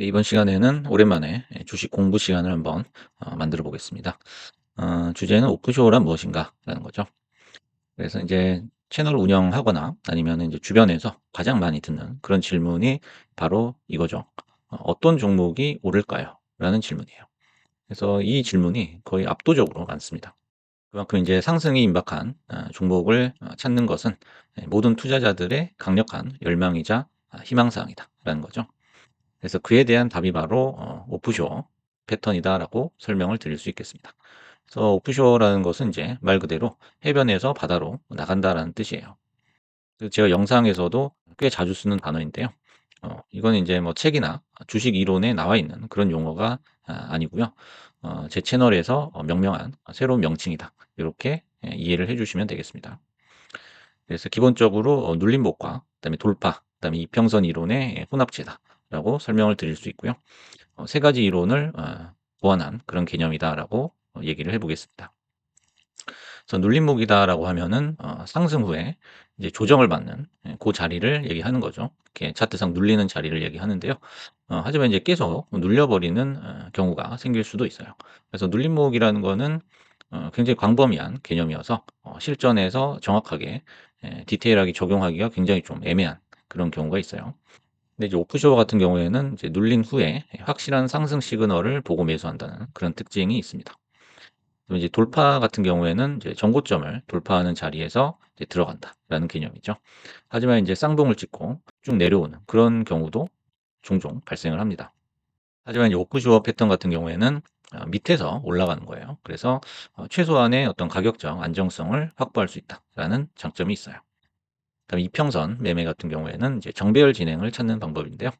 이번 시간에는 오랜만에 주식 공부 시간을 한번 만들어 보겠습니다. 주제는 오프쇼어란 무엇인가라는 거죠. 그래서 이제 채널을 운영하거나 아니면 이제 주변에서 가장 많이 듣는 그런 질문이 바로 이거죠. 어떤 종목이 오를까요? 라는 질문이에요. 그래서 이 질문이 거의 압도적으로 많습니다. 그만큼 이제 상승이 임박한 종목을 찾는 것은 모든 투자자들의 강력한 열망이자 희망사항이다라는 거죠. 그래서 그에 대한 답이 바로 오프쇼어 패턴이다라고 설명을 드릴 수 있겠습니다. 그래서 오프쇼어라는 것은 이제 말 그대로 해변에서 바다로 나간다라는 뜻이에요. 그래서 제가 영상에서도 꽤 자주 쓰는 단어인데요. 이거는 이제 뭐 책이나 주식 이론에 나와 있는 그런 용어가 아니고요. 제 채널에서 명명한 새로운 명칭이다. 이렇게 이해를 해주시면 되겠습니다. 그래서 기본적으로 눌림목과 그다음에 돌파, 그다음에 이평선 이론의 혼합체다라고 설명을 드릴 수 있고요. 세 가지 이론을 보완한 그런 개념이다라고 얘기를 해 보겠습니다. 그래서 눌림목이다라고 하면은 상승 후에 이제 조정을 받는 그 자리를 얘기하는 거죠. 이렇게 차트상 눌리는 자리를 얘기하는데요. 하지만 이제 계속 눌려버리는 경우가 생길 수도 있어요. 그래서 눌림목이라는 거는 굉장히 광범위한 개념이어서 실전에서 정확하게 디테일하게 적용하기가 굉장히 좀 애매한 그런 경우가 있어요. 근데 이제 오프쇼어 같은 경우에는 이제 눌린 후에 확실한 상승 시그널을 보고 매수한다는 그런 특징이 있습니다. 그럼 이제 돌파 같은 경우에는 이제 전고점을 돌파하는 자리에서 이제 들어간다라는 개념이죠. 하지만 이제 쌍봉을 찍고 쭉 내려오는 그런 경우도 종종 발생을 합니다. 하지만 이제 오프쇼어 패턴 같은 경우에는 밑에서 올라가는 거예요. 그래서 최소한의 어떤 가격적 안정성을 확보할 수 있다라는 장점이 있어요. 그다음에 이평선 매매 같은 경우에는 이제 정배열 진행을 찾는 방법인데요.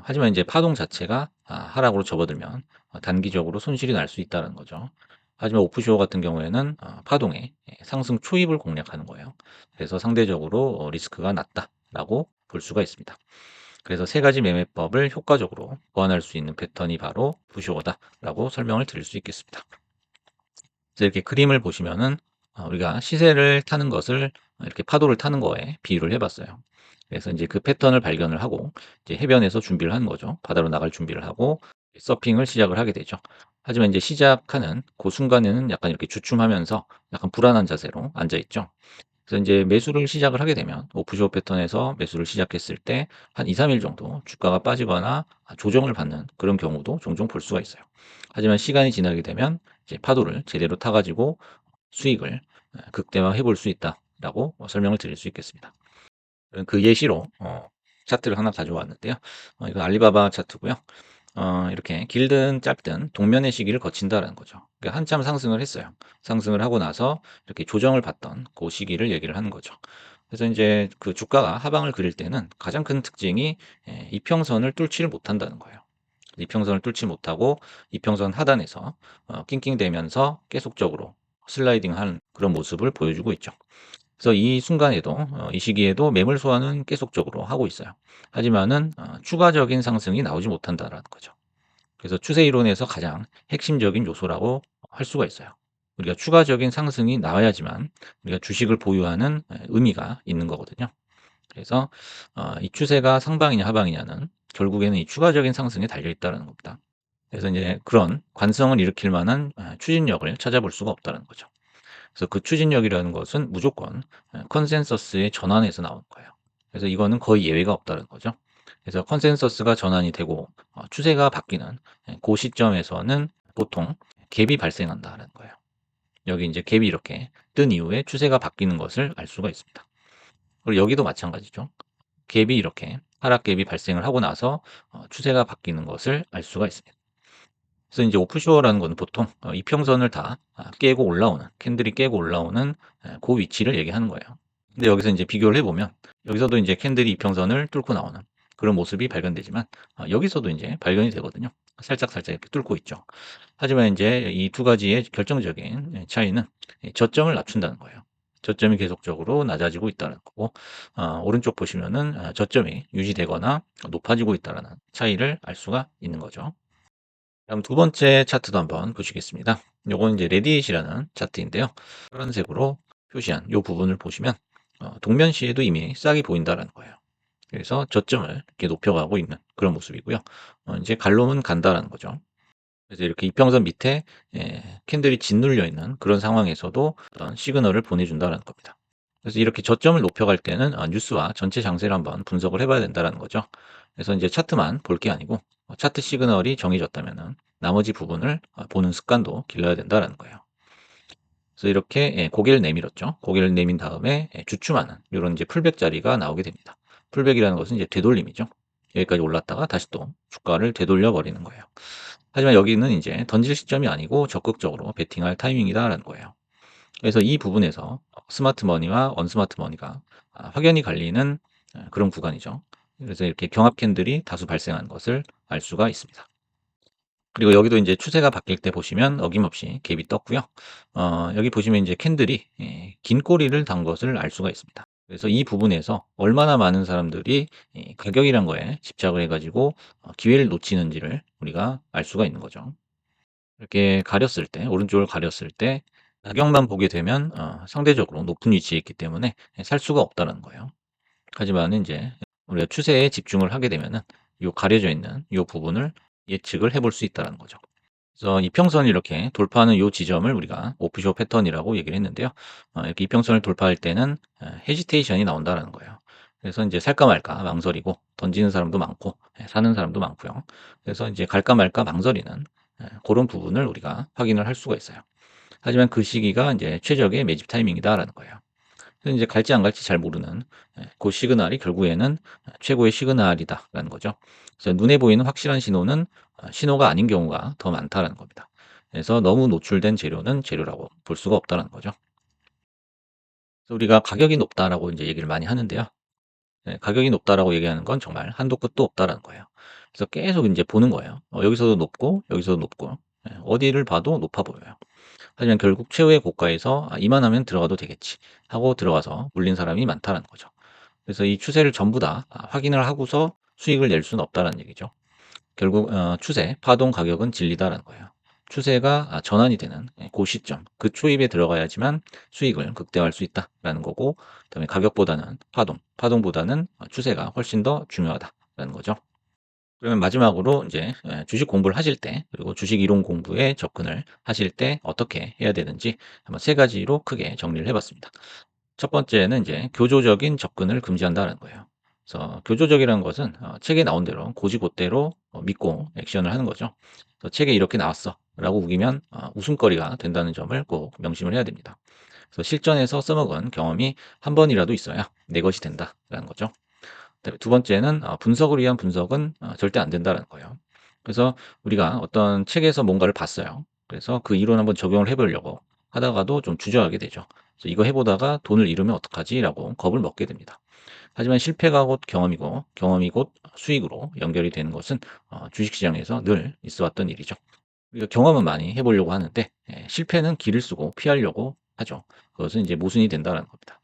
하지만 이제 파동 자체가 하락으로 접어들면 단기적으로 손실이 날 수 있다는 거죠. 하지만 오프쇼어 같은 경우에는 파동의 상승 초입을 공략하는 거예요. 그래서 상대적으로 리스크가 낮다라고 볼 수가 있습니다. 그래서 세 가지 매매법을 효과적으로 보완할 수 있는 패턴이 바로 오프쇼어다라고 설명을 드릴 수 있겠습니다. 그래서 이렇게 그림을 보시면은 우리가 시세를 타는 것을 이렇게 파도를 타는 거에 비유를 해 봤어요. 그래서 인제 그 패턴을 발견을 하고 이제 해변에서 준비를 하는 거죠. 바다로 나갈 준비를 하고 서핑을 시작을 하게 되죠. 하지만 인제 시작하는 고 순간에는 약간 이렇게 주춤하면서 약간 불안한 자세로 앉아 있죠. 그래서 인제 매수를 시작을 하게 되면 오프쇼어 패턴에서 매수를 시작했을 때 한 2-3일 정도 주가가 빠지거나 조정을 받는 그런 경우도 종종 볼 수가 있어요. 하지만 시간이 지나게 되면 이제 파도를 제대로 타 가지고 수익을 극대화해 볼 수 있다라고 설명을 드릴 수 있겠습니다. 그 예시로 차트를 하나 가져왔는데요. 이건 알리바바 차트고요. 이렇게 길든 짧든 동면의 시기를 거친다라는 거죠. 그러니까 한참 상승을 했어요. 상승을 하고 나서 이렇게 조정을 받던 그 시기를 얘기를 하는 거죠. 그래서 인제 그 주가가 하방을 그릴 때는 가장 큰 특징이 이평선을 뚫지를 못한다는 거예요. 이평선을 뚫지 못하고 이평선 하단에서 낑낑대면서 계속적으로 슬라이딩하는 그런 모습을 보여주고 있죠. 그래서 이 순간에도 이 시기에도 매물 소화는 계속적으로 하고 있어요. 하지만은 추가적인 상승이 나오지 못한다라는 거죠. 그래서 추세 이론에서 가장 핵심적인 요소라고 할 수가 있어요. 우리가 추가적인 상승이 나와야지만 우리가 주식을 보유하는 의미가 있는 거거든요. 그래서 이 추세가 상방이냐 하방이냐는 결국에는 이 추가적인 상승에 달려 있다는 겁니다. 그래서 이제 그런 관성을 일으킬 만한 추진력을 찾아볼 수가 없다는 거죠. 그래서 그 추진력이라는 것은 무조건 컨센서스의 전환에서 나오는 거예요. 그래서 이거는 거의 예외가 없다는 거죠. 그래서 컨센서스가 전환이 되고 추세가 바뀌는 그 시점에서는 보통 갭이 발생한다는 거예요. 여기 이제 갭이 이렇게 뜬 이후에 추세가 바뀌는 것을 알 수가 있습니다. 그리고 여기도 마찬가지죠. 갭이 이렇게 하락 갭이 발생을 하고 나서 추세가 바뀌는 것을 알 수가 있습니다. 그래서 인제 오프쇼어라는 건 보통 이평선을 다 깨고 올라오는 캔들이 깨고 올라오는 고 위치를 얘기하는 거예요. 근데 여기서 인제 비교를 해 보면 여기서도 인제 캔들이 이평선을 뚫고 나오는 그런 모습이 발견되지만 여기서도 인제 발견이 되거든요. 살짝살짝 이렇게 뚫고 있죠. 하지만 인제 이 두 가지의 결정적인 차이는 저점을 낮춘다는 거예요. 저점이 계속적으로 낮아지고 있다는 거고 오른쪽 보시면은 저점이 유지되거나 높아지고 있다라는 차이를 알 수가 있는 거죠. 다음 두 번째 차트도 한번 보시겠습니다. 요건 이제 레딧이라는 차트인데요. 파란색으로 표시한 요 부분을 보시면 동면 시에도 이미 싹이 보인다라는 거예요. 그래서 저점을 이렇게 높여가고 있는 그런 모습이고요. 이제 갈로는 간다라는 거죠. 그래서 이렇게 이평선 밑에 캔들이 짓눌려 있는 그런 상황에서도 어떤 시그널을 보내준다는 겁니다. 그래서 이렇게 저점을 높여갈 때는 뉴스와 전체 장세를 한번 분석을 해봐야 된다는 거죠. 그래서 이제 차트만 볼 게 아니고 차트 시그널이 정해졌다면은 나머지 부분을 보는 습관도 길러야 된다는 거예요. 그래서 이렇게 고개를 내밀었죠. 고개를 내민 다음에 주춤하는 이런 이제 풀백 자리가 나오게 됩니다. 풀백이라는 것은 이제 되돌림이죠. 여기까지 올랐다가 다시 또 주가를 되돌려 버리는 거예요. 하지만 여기는 이제 던질 시점이 아니고 적극적으로 베팅할 타이밍이다라는 거예요. 그래서 이 부분에서 스마트 머니와 언스마트 머니가 확연히 갈리는 그런 구간이죠. 그래서 이렇게 경합 캔들이 다수 발생한 것을 알 수가 있습니다. 그리고 여기도 이제 추세가 바뀔 때 보시면 어김없이 갭이 떴고요. 여기 보시면 이제 캔들이 긴 꼬리를 단 것을 알 수가 있습니다. 그래서 이 부분에서 얼마나 많은 사람들이 이 가격이란 거에 집착을 해가지고 기회를 놓치는지를 우리가 알 수가 있는 거죠. 이렇게 가렸을 때, 오른쪽을 가렸을 때 가격만 보게 되면 상대적으로 높은 위치에 있기 때문에 살 수가 없다는 거예요. 하지만 이제 우리가 추세에 집중을 하게 되면은 요 가려져 있는 요 부분을 예측을 해볼 수 있다는 거죠. 그래서 이평선을 이렇게 돌파하는 요 지점을 우리가 오프쇼 패턴이라고 얘기를 했는데요. 이렇게 이평선을 돌파할 때는 헤지테이션이 나온다라는 거예요. 그래서 이제 살까 말까 망설이고 던지는 사람도 많고 사는 사람도 많고요. 그래서 이제 갈까 말까 망설이는 그런 부분을 우리가 확인을 할 수가 있어요. 하지만 그 시기가 이제 최적의 매집 타이밍이다라는 거예요. 그래서 이제 갈지 안 갈지 잘 모르는 그 시그널이 결국에는 최고의 시그널이다라는 거죠. 그래서 눈에 보이는 확실한 신호는 신호가 아닌 경우가 더 많다라는 겁니다. 그래서 너무 노출된 재료는 재료라고 볼 수가 없다는 거죠. 그래서 우리가 가격이 높다라고 이제 얘기를 많이 하는데요. 가격이 높다라고 얘기하는 건 정말 한도 끝도 없다라는 거예요. 그래서 계속 이제 보는 거예요. 여기서도 높고 여기서도 높고 어디를 봐도 높아 보여요. 하지만 결국 최후의 고가에서 이만하면 들어가도 되겠지 하고 들어가서 물린 사람이 많다는 거죠. 그래서 이 추세를 전부 다 확인을 하고서 수익을 낼 수는 없다는 얘기죠. 결국 추세, 파동 가격은 진리다라는 거예요. 추세가 전환이 되는 그 시점, 그 초입에 들어가야지만 수익을 극대화할 수 있다라는 거고, 그다음에 가격보다는 파동보다는 추세가 훨씬 더 중요하다라는 거죠. 그러면 마지막으로 이제 주식 공부를 하실 때, 그리고 주식 이론 공부에 접근을 하실 때 어떻게 해야 되는지 한번 세 가지로 크게 정리를 해봤습니다. 첫 번째는 이제 교조적인 접근을 금지한다는 거예요. 그래서 교조적이라는 것은 책에 나온 대로 고지고대로 믿고 액션을 하는 거죠. 그래서 책에 이렇게 나왔어라고 우기면 웃음거리가 된다는 점을 꼭 명심을 해야 됩니다. 그래서 실전에서 써먹은 경험이 한 번이라도 있어야 내 것이 된다라는 거죠. 그다음에 두 번째는 분석을 위한 분석은 절대 안 된다라는 거예요. 그래서 우리가 어떤 책에서 뭔가를 봤어요. 그래서 그 이론 한번 적용을 해 보려고 하다가도 좀 주저하게 되죠. 그래서 '이거 해 보다가 돈을 잃으면 어떡하지?'라고 겁을 먹게 됩니다. 하지만 실패가 곧 경험이고 경험이 곧 수익으로 연결이 되는 것은 주식시장에서 늘 있어 왔던 일이죠. 우리가 경험은 많이 해 보려고 하는데 실패는 길을 쓰고 피하려고 하죠. 그것은 이제 모순이 된다는 겁니다.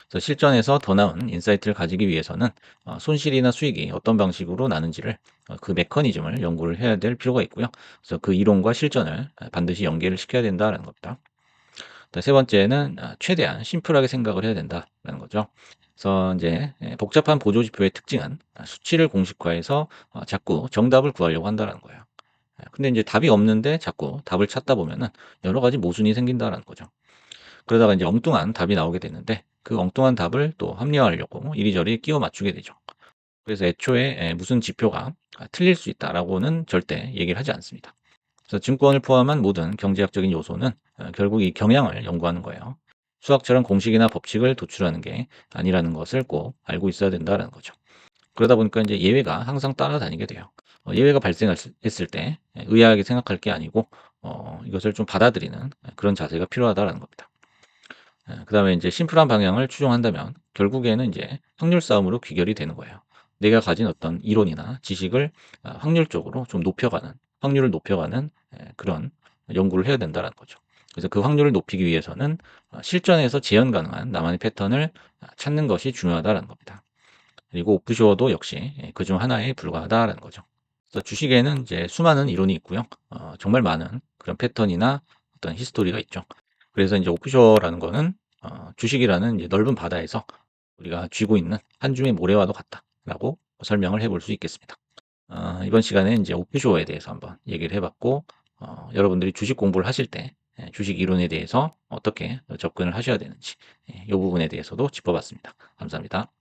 그래서 실전에서 더 나은 인사이트를 가지기 위해서는 손실이나 수익이 어떤 방식으로 나는지를 그 메커니즘을 연구를 해야 될 필요가 있고요. 그래서 그 이론과 실전을 반드시 연계를 시켜야 된다는 겁니다. 세 번째는 최대한 심플하게 생각을 해야 된다는 거죠. 그래서 이제 복잡한 보조지표의 특징은 수치를 공식화해서 자꾸 정답을 구하려고 한다는 거예요. 근데 이제 답이 없는데 자꾸 답을 찾다 보면은 여러 가지 모순이 생긴다는 거죠. 그러다가 이제 엉뚱한 답이 나오게 되는데 그 엉뚱한 답을 또 합리화하려고 이리저리 끼워 맞추게 되죠. 그래서 애초에 무슨 지표가 틀릴 수 있다라고는 절대 얘기를 하지 않습니다. 그래서 증권을 포함한 모든 경제학적인 요소는 결국 이 경향을 연구하는 거예요. 수학처럼 공식이나 법칙을 도출하는 게 아니라는 것을 꼭 알고 있어야 된다는 거죠. 그러다 보니까 이제 예외가 항상 따라다니게 돼요. 예외가 발생했을 때 의아하게 생각할 게 아니고 이것을 좀 받아들이는 그런 자세가 필요하다는 겁니다. 그다음에 이제 심플한 방향을 추종한다면 결국에는 이제 확률 싸움으로 귀결이 되는 거예요. 내가 가진 어떤 이론이나 지식을 확률적으로 좀 높여가는, 확률을 높여가는 그런 연구를 해야 된다는 거죠. 그래서 그 확률을 높이기 위해서는 실전에서 재현 가능한 나만의 패턴을 찾는 것이 중요하다는 겁니다. 그리고 오프쇼어도 역시 그중 하나에 불과하다라는 거죠. 그래서 주식에는 이제 수많은 이론이 있고요. 정말 많은 그런 패턴이나 어떤 히스토리가 있죠. 그래서 이제 오프쇼어라는 거는 주식이라는 이제 넓은 바다에서 우리가 쥐고 있는 한 줌의 모래와도 같다. 라고 설명을 해볼 수 있겠습니다. 이번 시간에 이제 오프쇼어에 대해서 한번 얘기를 해봤고, 여러분들이 주식 공부를 하실 때 주식 이론에 대해서 어떻게 접근을 하셔야 되는지, 이 부분에 대해서도 짚어봤습니다. 감사합니다.